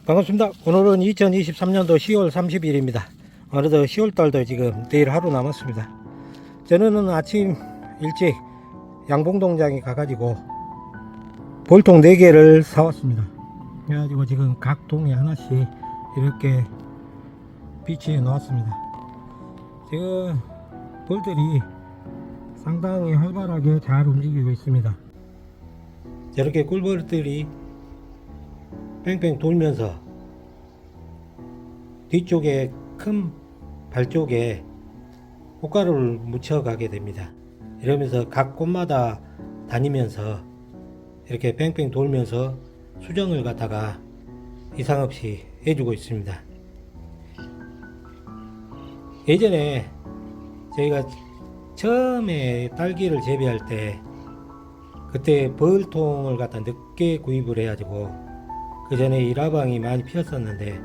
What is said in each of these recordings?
반갑습니다. 오늘은 2023년도 10월 30일입니다. 어느덧 10월달도 지금 내일 하루 남았습니다. 저는 아침 일찍 양봉동장에 가가지고 볼통 4개를 사왔습니다. 그래가지고 지금 각 동에 하나씩 이렇게 비치해 놓았습니다. 지금 볼들이 상당히 활발하게 잘 움직이고 있습니다. 저렇게 꿀벌들이 뺑뺑 돌면서 뒤쪽에 큰 발 쪽에 꽃가루를 묻혀가게 됩니다. 이러면서 각 꽃마다 다니면서 이렇게 뺑뺑 돌면서 수정을 갖다가 이상 없이 해주고 있습니다. 예전에 저희가 처음에 딸기를 재배할 때 그때 벌통을 갖다 늦게 구입을 해가지고 그 전에 일화방이 많이 피었었는데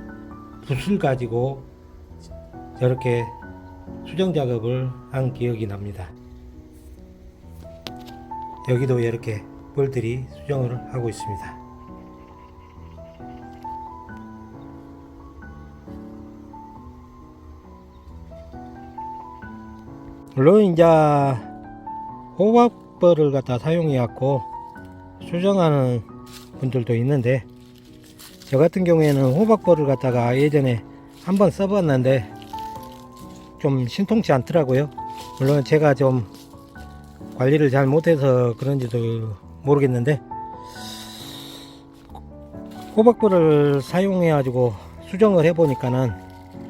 붓을 가지고 저렇게 수정 작업을 한 기억이 납니다. 여기도 이렇게 벌들이 수정을 하고 있습니다. 물론 이제 호박벌을 갖다 사용해 갖고 수정하는 분들도 있는데 저 같은 경우에는 호박벌을 갖다가 예전에 한번 써봤는데 좀 신통치 않더라고요. 물론 제가 좀 관리를 잘 못해서 그런지도 모르겠는데 호박벌을 사용해 가지고 수정을 해 보니까는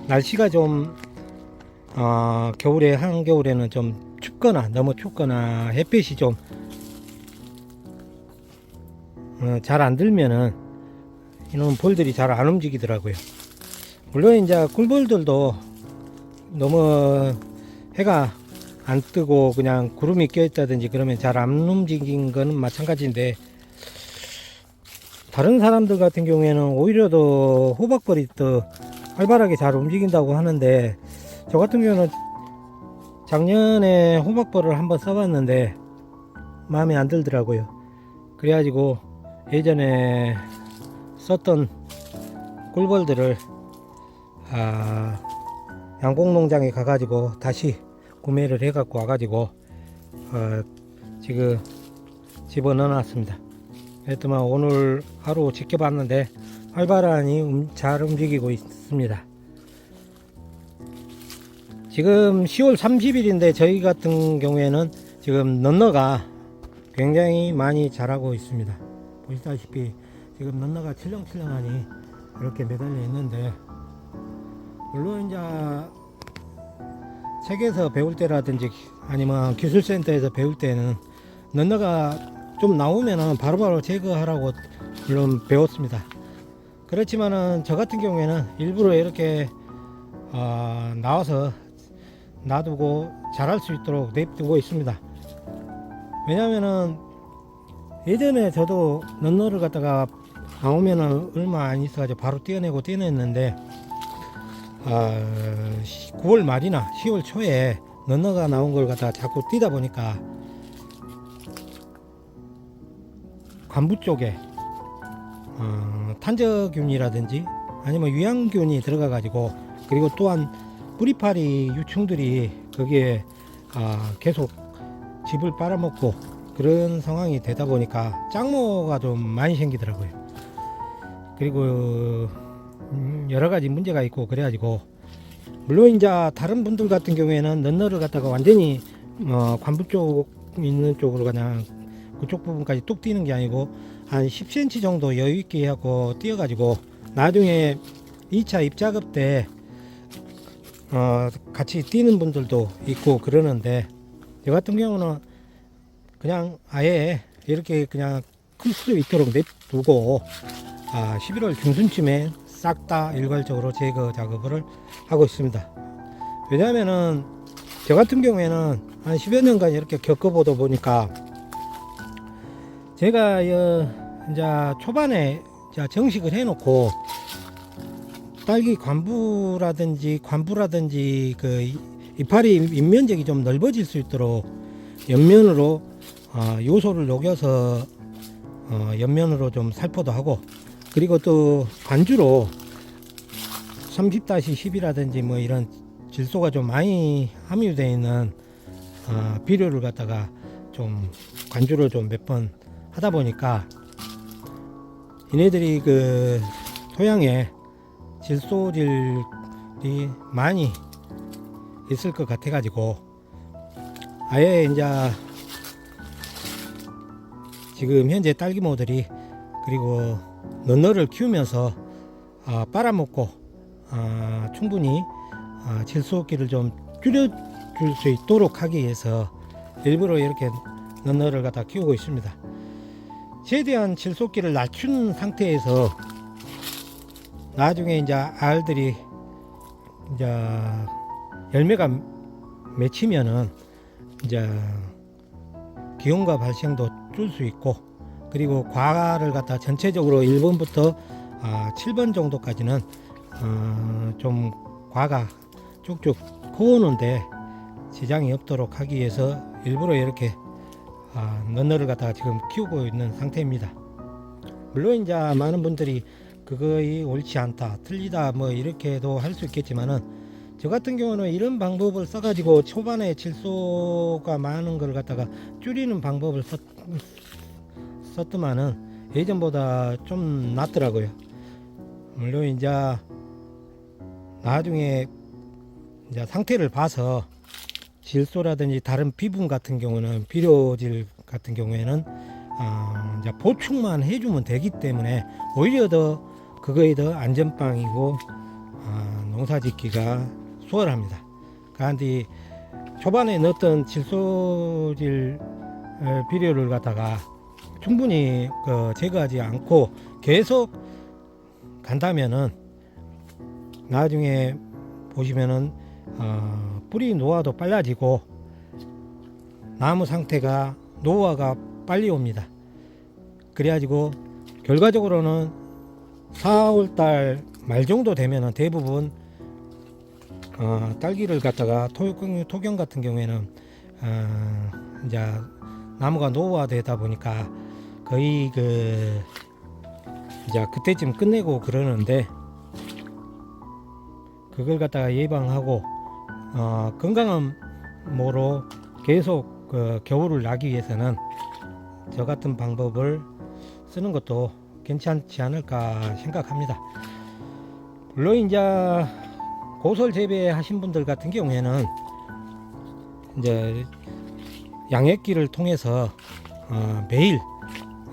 날씨가 좀 겨울에 한겨울에는 좀 춥거나 너무 춥거나 햇빛이 좀 잘 안 들면은 이런 볼들이 잘 안 움직이더라고요. 물론 이제 꿀벌들도 너무 해가 안 뜨고 그냥 구름이 껴 있다든지 그러면 잘 안 움직인 거는 마찬가지인데 다른 사람들 같은 경우에는 오히려 더 호박벌이 더 활발하게 잘 움직인다고 하는데 저 같은 경우는 작년에 호박벌을 한번 써봤는데 마음에 안 들더라고요. 그래가지고 예전에 썼던 꿀벌들을 양봉농장에 가가지고 다시 구매를 해갖고 와가지고 지금 집어넣어 놨습니다. 하여튼 오늘 하루 지켜봤는데 활발하니 잘 움직이고 있습니다. 지금 10월 30일인데 저희 같은 경우에는 지금 넌너가 굉장히 많이 자라고 있습니다. 보시다시피 지금 넌너가 칠렁칠렁하니 이렇게 매달려 있는데 물론 이제 책에서 배울 때라든지 아니면 기술센터에서 배울 때는 넌너가 좀 나오면은 바로바로 제거하라고 물론 배웠습니다. 그렇지만은 저 같은 경우에는 일부러 이렇게 나와서 놔두고 자랄 수 있도록 냅두고 있습니다. 왜냐면은 예전에 저도 넌너를 갖다가 나오면은 얼마 안 있어가지고 바로 떼어냈는데 9월 말이나 10월 초에 넌너가 나온 걸 갖다가 자꾸 뛰다 보니까 관부 쪽에 탄저균이라든지 아니면 위양균이 들어가 가지고 그리고 또한 뿌리파리 유충들이 거기에 계속 즙을 빨아먹고 그런 상황이 되다 보니까 짱모가 좀 많이 생기더라고요. 그리고 여러가지 문제가 있고 그래가지고 물론 이제 다른 분들 같은 경우에는 넌너를 갖다가 완전히 관부 쪽 있는 쪽으로 그냥 그쪽 부분까지 뚝 뛰는 게 아니고 한 10cm 정도 여유 있게 하고 뛰어가지고 나중에 2차 입작업 때 같이 뛰는 분들도 있고 그러는데 저 같은 경우는 그냥 아예 이렇게 그냥 클 수 있도록 냅두고 11월 중순쯤에 싹 다 일괄적으로 제거 작업을 하고 있습니다. 왜냐하면은 저 같은 경우에는 한 10여 년간 이렇게 겪어보다 보니까 제가 이제 초반에 정식을 해놓고 딸기 관부라든지 그 이파리 윗면적이 좀 넓어질 수 있도록 옆면으로 요소를 녹여서 옆면으로 좀 살포도 하고 그리고 또 관주로 30-10이라든지 뭐 이런 질소가 좀 많이 함유되어 있는 비료를 갖다가 좀 관주를 좀 몇 번 하다 보니까 얘네들이 그 토양에 질소질이 많이 있을 것 같아 가지고 아예 이제 지금 현재 딸기모들이 그리고 넌너를 키우면서 빨아먹고 충분히 질소기를 좀 줄여줄 수 있도록 하기 위해서 일부러 이렇게 넌너를 갖다 키우고 있습니다. 최대한 질소기를 낮춘 상태에서 나중에 이제 알들이 이제 열매가 맺히면은 이제 기온과 발생도 줄 수 있고, 그리고 과를 갖다 전체적으로 1번부터 7번 정도까지는 좀 과가 쭉쭉 커오는데 지장이 없도록 하기 위해서 일부러 이렇게 넌너를 갖다가 지금 키우고 있는 상태입니다. 물론 이제 많은 분들이 그거이 옳지 않다, 틀리다 뭐 이렇게도 할 수 있겠지만은 저 같은 경우는 이런 방법을 써가지고 초반에 질소가 많은 걸 갖다가 줄이는 방법을 썼더만은 예전보다 좀 낫더라고요. 물론 이제 나중에 이제 상태를 봐서 질소라든지 다른 비분 같은 경우는 비료질 같은 경우에는 이제 보충만 해주면 되기 때문에 오히려 더 그거에 더 안전빵이고 농사짓기가 수월합니다. 그런데 초반에 넣었던 질소질 비료를 갖다가 충분히 제거하지 않고 계속 간다면은 나중에 보시면은 뿌리 노화도 빨라지고 나무 상태가 노화가 빨리 옵니다. 그래가지고 결과적으로는 4월달 말 정도 되면은 대부분 딸기를 갖다가 토경 같은 경우에는 이제 나무가 노화되다 보니까 거의 이제 그때쯤 끝내고 그러는데, 그걸 갖다가 예방하고 건강한 모로 계속 겨울을 나기 위해서는 저 같은 방법을 쓰는 것도 괜찮지 않을까 생각합니다. 물론 이제 고설 재배하신 분들 같은 경우에는 이제 양액기를 통해서 매일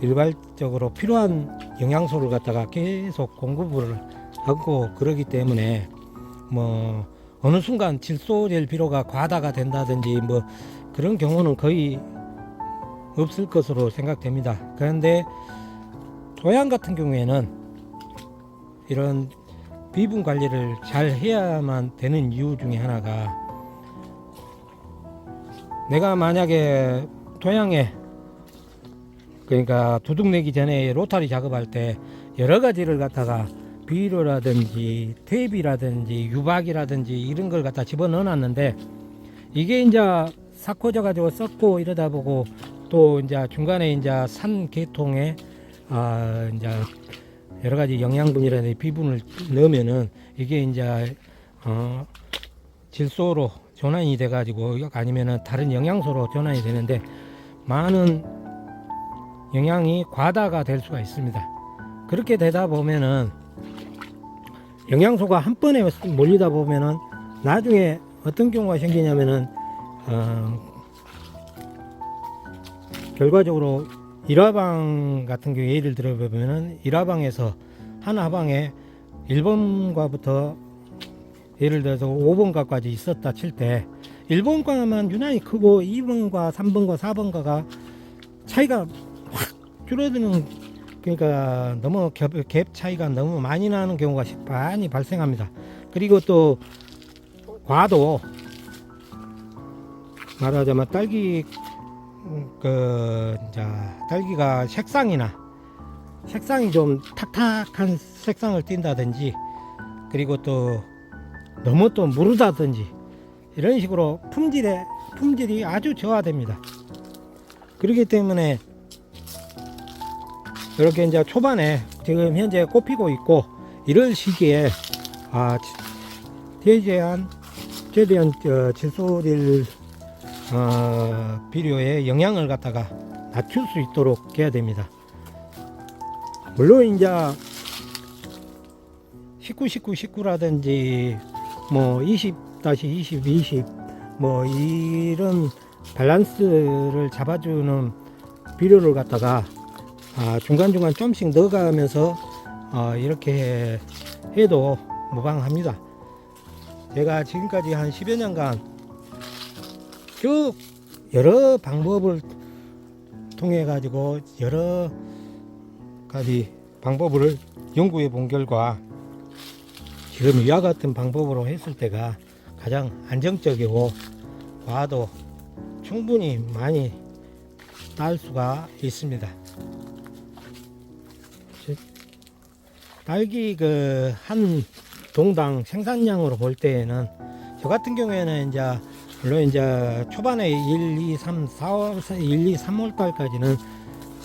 일괄적으로 필요한 영양소를 갖다가 계속 공급을 하고 그러기 때문에 뭐 어느 순간 질소질 비료가 과다가 된다든지 뭐 그런 경우는 거의 없을 것으로 생각됩니다. 그런데 토양 같은 경우에는 이런 비분 관리를 잘 해야만 되는 이유 중에 하나가, 내가 만약에 토양에 그러니까 두둑 내기 전에 로타리 작업할 때 여러 가지를 갖다가 비료라든지 퇴비라든지 유박이라든지 이런 걸 갖다 집어넣어 놨는데 이게 이제 삭혀져 가지고 썩고 이러다 보고 또 이제 중간에 이제 산 계통에 이제 여러 가지 영양분이라든지 비분을 넣으면은 이게 이제 질소로 전환이 돼 가지고 아니면은 다른 영양소로 전환이 되는데 많은 영양이 과다가 될 수가 있습니다. 그렇게 되다 보면은 영양소가 한 번에 몰리다 보면은 나중에 어떤 경우가 생기냐면은 결과적으로 일화방 같은 경우 예를 들어 보면은 일화방에서 한 화방에 1번과부터 예를 들어서 5번과까지 있었다 칠 때 1번과만 유난히 크고 2번과 3번과 4번과가 차이가 확 줄어드는, 그러니까 너무 갭 차이가 너무 많이 나는 경우가 많이 발생합니다. 그리고 또 과도 말하자면 딸기 딸기가 색상이 좀 탁탁한 색상을 띈다든지, 그리고 또 너무 또 무르다든지 이런 식으로 품질이 아주 저하됩니다. 그렇기 때문에 이렇게 이제 초반에 지금 현재 꽃피고 있고 이럴 시기에 최대한 질소릴 비료의 영양을 갖다가 낮출 수 있도록 해야 됩니다. 물론 이제 19-19-19라든지 뭐 20-20-20 뭐 이런 밸런스를 잡아주는 비료를 갖다가 중간중간 좀씩 넣어가면서 이렇게 해도 무방합니다. 제가 지금까지 한 10여 년간 쭉 여러 방법을 통해 가지고 여러 가지 방법을 연구해 본 결과 지금 이와 같은 방법으로 했을 때가 가장 안정적이고 과도 충분히 많이 딸 수가 있습니다. 딸기 한 동당 생산량으로 볼 때에는 저 같은 경우에는 물론 초반에 1, 2, 3, 4월, 1, 2, 3월 달까지는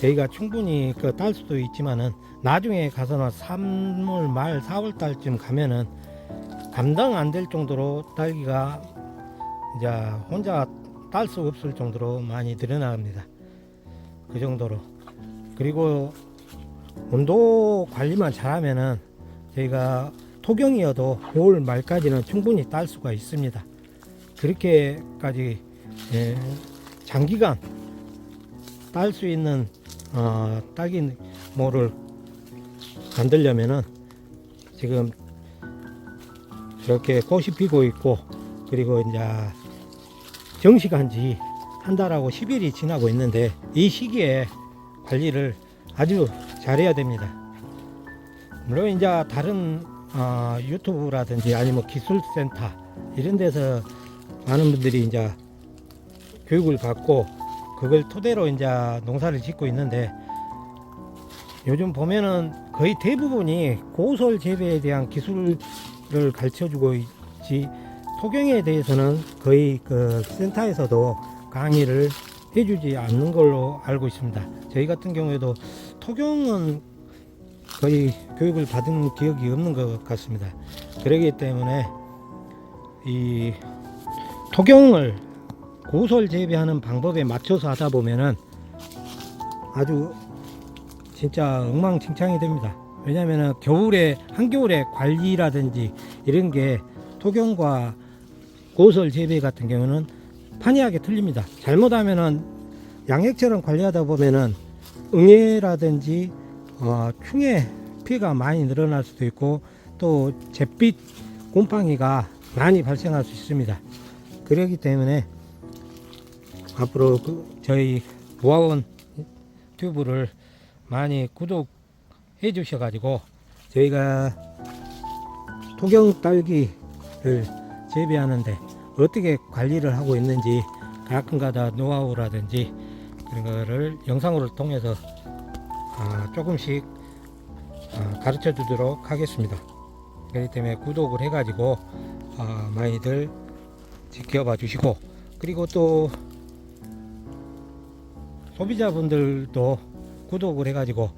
저희가 충분히 딸 수도 있지만은 나중에 가서는 3월 말 4월 달쯤 가면은 감당 안 될 정도로 딸기가 혼자 딸 수 없을 정도로 많이 늘어납니다. 그 정도로. 그리고 온도 관리만 잘하면은 저희가 토경이어도 5월 말까지는 충분히 딸 수가 있습니다. 그렇게까지 장기간 딸 수 있는 딸기모를 만들려면은 지금 이렇게 꽃이 피고 있고 그리고 정식한 지 한 달하고 10일이 지나고 있는데 이 시기에 관리를 아주 잘해야 됩니다. 물론 다른 유튜브라든지 아니면 기술센터 이런 데서 많은 분들이 교육을 받고 그걸 토대로 농사를 짓고 있는데 요즘 보면은 거의 대부분이 고솔 재배에 대한 기술을 가르쳐주고 있지 토경에 대해서는 거의 센터에서도 강의를 해주지 않는 걸로 알고 있습니다. 저희 같은 경우에도 토경은 거의 교육을 받은 기억이 없는 것 같습니다. 그러기 때문에 이 토경을 고솔 재배하는 방법에 맞춰서 하다 보면은 아주 진짜 엉망진창이 됩니다. 왜냐하면 한겨울에 관리라든지 이런 게 토경과 고솔 재배 같은 경우는 판이하게 틀립니다. 잘못하면은 양액처럼 관리하다 보면은 응애라든지 충해 피해가 많이 늘어날 수도 있고 또 잿빛 곰팡이가 많이 발생할 수 있습니다. 그렇기 때문에 앞으로 저희 무화원 튜브를 많이 구독해 주셔가지고 저희가 토경 딸기를 재배하는데 어떻게 관리를 하고 있는지 가끔가다 노하우라든지 그런 거를 영상으로 통해서 조금씩 가르쳐 주도록 하겠습니다. 그렇기 때문에 구독을 해가지고 많이들 지켜봐 주시고 그리고 또 소비자분들도 구독을 해가지고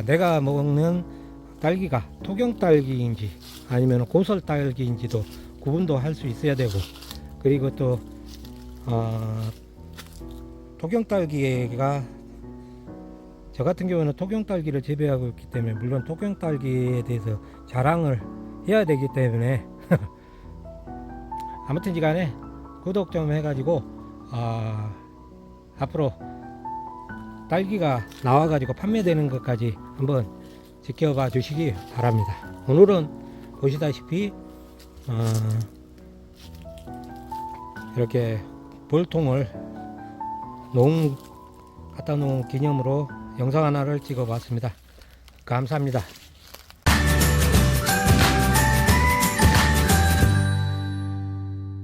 내가 먹는 딸기가 토경 딸기인지 아니면 고솔 딸기인지도 구분도 할 수 있어야 되고 그리고 또 토경 딸기가 저 같은 경우는 토경 딸기를 재배하고 있기 때문에 물론 토경 딸기에 대해서 자랑을 해야 되기 때문에 아무튼 간에 구독 좀 해가지고 앞으로 딸기가 나와가지고 판매되는 것까지 한번 지켜봐 주시기 바랍니다. 오늘은 보시다시피 이렇게 볼통을 갖다 놓은 기념으로 영상 하나를 찍어 봤습니다. 감사합니다.